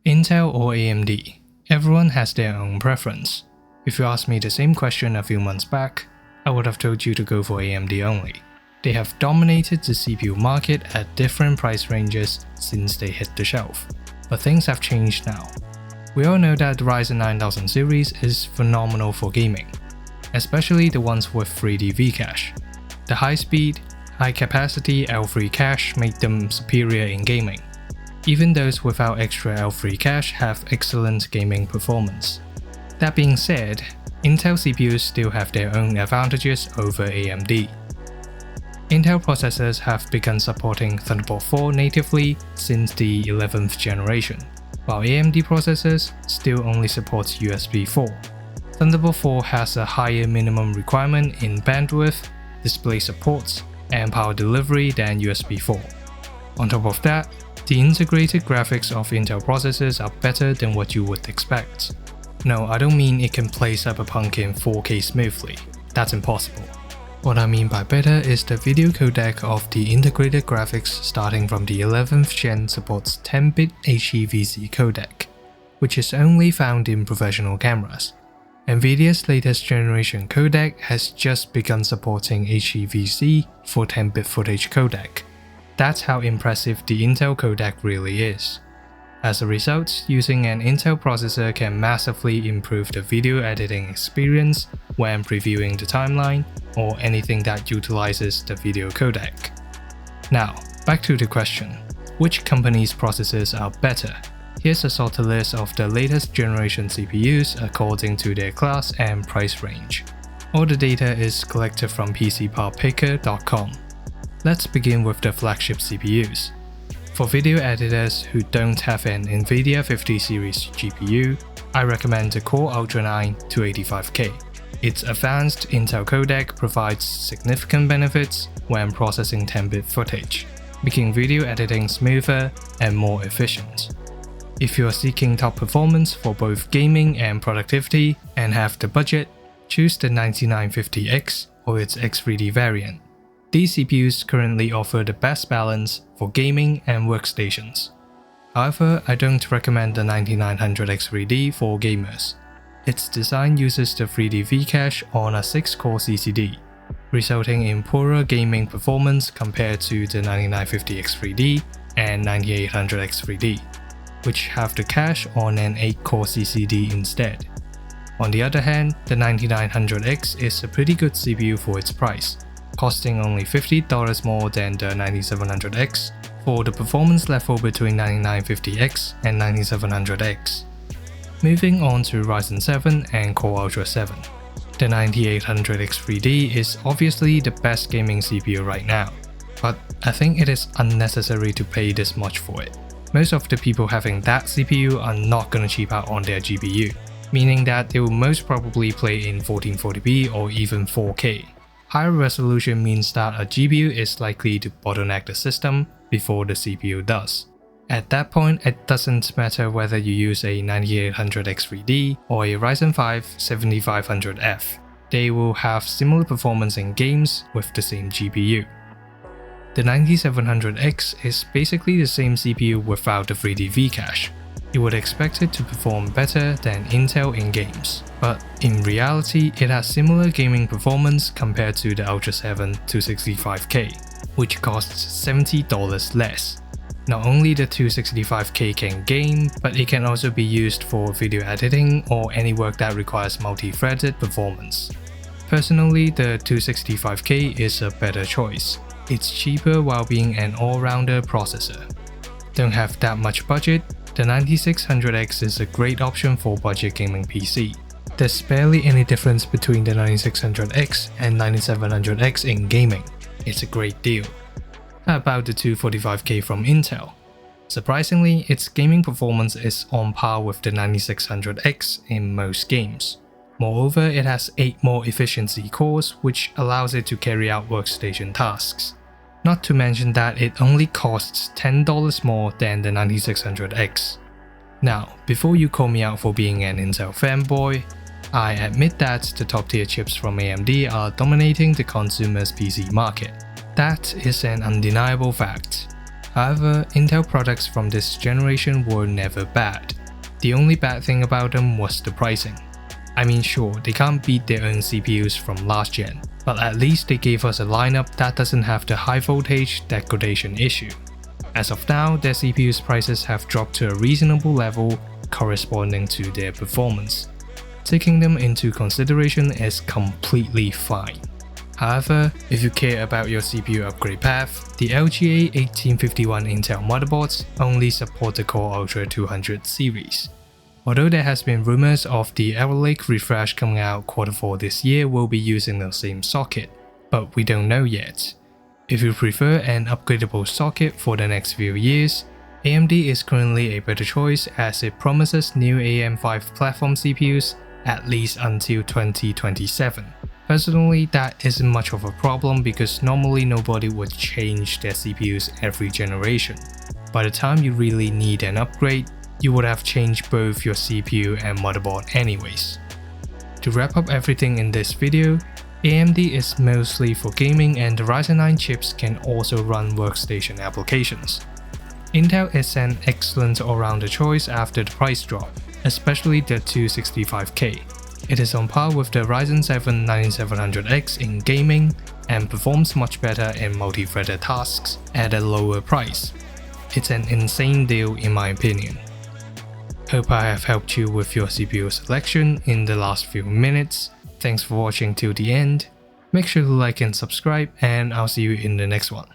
Intel or AMD? Everyone has their own preference. If you asked me the same question a few months back, I would have told you to go for AMD only. They have dominated the CPU market at different price ranges since they hit the shelf. But things have changed now. We all know that the Ryzen 9000 series is phenomenal for gaming, especially the ones with 3D V-cache. The high speed, high capacity L3 cache make them superior in gaming. Even those without extra L3 cache have excellent gaming performance. That being said, Intel CPUs still have their own advantages over AMD. Intel processors have begun supporting Thunderbolt 4 natively since the 11th generation, while AMD processors still only support USB 4. Thunderbolt 4 has a higher minimum requirement in bandwidth, display support, and power delivery than USB 4. On top of that, the integrated graphics of Intel processors are better than what you would expect. No, I don't mean it can play Cyberpunk in 4K smoothly. That's impossible. What I mean by better is the video codec of the integrated graphics starting from the 11th gen supports 10-bit HEVC codec, which is only found in professional cameras. NVIDIA's latest generation codec has just begun supporting HEVC for 10-bit footage codec. That's how impressive the Intel codec really is. As a result, using an Intel processor can massively improve the video editing experience when previewing the timeline or anything that utilizes the video codec. Now, back to the question, which company's processors are better? Here's a sorted list of the latest generation CPUs according to their class and price range. All the data is collected from PCPartPicker.com. Let's begin with the flagship CPUs. For video editors who don't have an NVIDIA 50 series GPU, I recommend the Core Ultra 9 285K. Its advanced Intel codec provides significant benefits when processing 10-bit footage, making video editing smoother and more efficient. If you are seeking top performance for both gaming and productivity and have the budget, choose the 9950X or its X3D variant. These CPUs currently offer the best balance for gaming and workstations. However, I don't recommend the 9900X3D for gamers. Its design uses the 3D V-cache on a 6-core CCD, resulting in poorer gaming performance compared to the 9950X3D and 9800X3D, which have the cache on an 8-core CCD instead. On the other hand, the 9900X is a pretty good CPU for its price, costing only $50 more than the 9700X for the performance level between 9950X and 9700X. Moving on to Ryzen 7 and Core Ultra 7. The 9800X3D is obviously the best gaming CPU right now, but I think it is unnecessary to pay this much for it. Most of the people having that CPU are not gonna cheap out on their GPU, meaning that they will most probably play in 1440p or even 4K. Higher resolution means that a GPU is likely to bottleneck the system before the CPU does. At that point, it doesn't matter whether you use a 9800X3D or a Ryzen 5 7500F. They will have similar performance in games with the same GPU. The 9700X is basically the same CPU without the 3D V-cache. You would expect it to perform better than Intel in games, but in reality it has similar gaming performance compared to the Ultra 7 265K, which costs $70 less. Not only the 265K can game, but it can also be used for video editing or any work that requires multi-threaded performance. Personally, the 265K is a better choice. It's cheaper while being an all-rounder processor. Don't have that much budget? The 9600X is a great option for budget gaming PC. There's barely any difference between the 9600X and 9700X in gaming. It's a great deal. How about the 245K from Intel? Surprisingly, its gaming performance is on par with the 9600X in most games. Moreover, it has 8 more efficiency cores, which allows it to carry out workstation tasks. Not to mention that it only costs $10 more than the 9600X. Now, before you call me out for being an Intel fanboy, I admit that the top tier chips from AMD are dominating the consumer's PC market. That is an undeniable fact. However, Intel products from this generation were never bad. The only bad thing about them was the pricing. I mean, sure, they can't beat their own CPUs from last gen, but at least they gave us a lineup that doesn't have the high voltage degradation issue. As of now, their CPU's prices have dropped to a reasonable level corresponding to their performance. Taking them into consideration is completely fine. However, if you care about your CPU upgrade path, the LGA 1851 Intel motherboards only support the Core Ultra 200 series. Although there has been rumors of the Arrow Lake refresh coming out Q4 this year will be using the same socket, but we don't know yet. If you prefer an upgradable socket for the next few years, AMD is currently a better choice as it promises new AM5 platform CPUs at least until 2027. Personally, that isn't much of a problem because normally nobody would change their CPUs every generation. By the time you really need an upgrade, you would have changed both your CPU and motherboard anyways. To wrap up everything in this video, AMD is mostly for gaming and the Ryzen 9 chips can also run workstation applications. Intel is an excellent all-rounder choice after the price drop, especially the 265K. It is on par with the Ryzen 7 9700X in gaming and performs much better in multi-threaded tasks at a lower price. It's an insane deal in my opinion. Hope I have helped you with your CPU selection in the last few minutes. Thanks for watching till the end. Make sure to like and subscribe and I'll see you in the next one.